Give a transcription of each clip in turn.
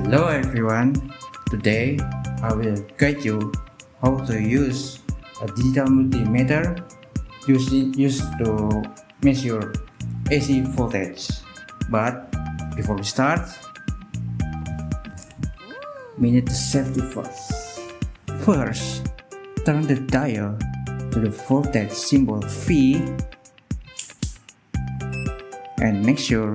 Hello everyone, today I will guide you how to use a digital multimeter used to measure AC voltage. But before we start, we need the safety first. First, turn the dial to the voltage symbol V and make sure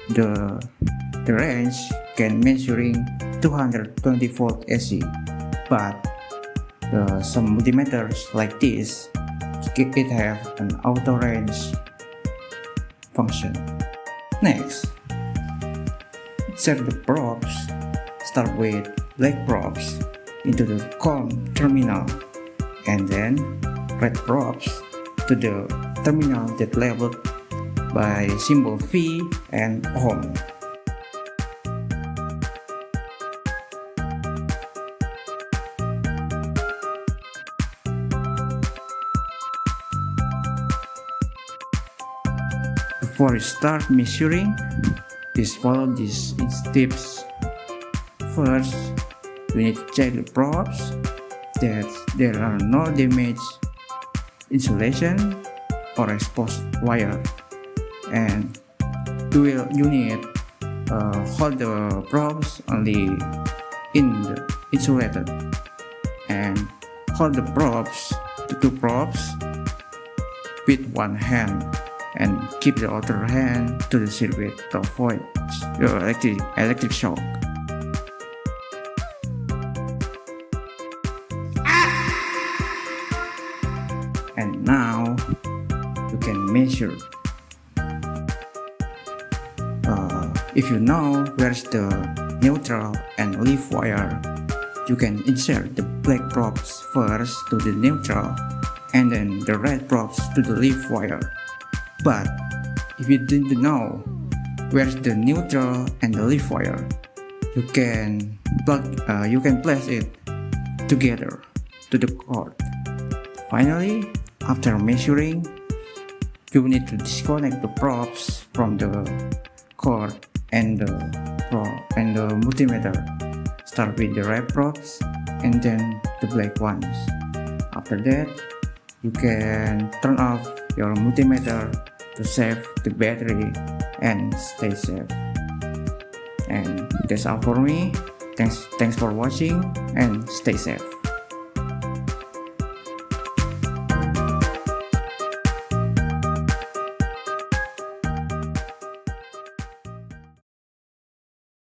the range can measuring 220 volt AC, but some multimeters like this it have an auto range function. Next, insert the probes. Start with black probes into the COM terminal and then red probes to the terminal that labeled by symbol V and ohm. Before you start measuring, please follow these tips. First, we need to check the probes that there are no damaged insulation or exposed wire, and you need hold the probes only in the insulated, and hold the probes, the two probes, with one hand and keep the other hand to the circuit to avoid the electric shock. And now you can measure. If you know where's the neutral and leaf wire, you can insert the black probes first to the neutral and then the red probes to the leaf wire. But if you didn't know where's the neutral and the leaf wire, you can place it together to the cord. Finally, after measuring, you need to disconnect the probes from the cord and the multimeter. Start with the red probes and then the black ones. After that, you can turn off your multimeter to save the battery and stay safe. And that's all for me. Thanks for watching and stay safe.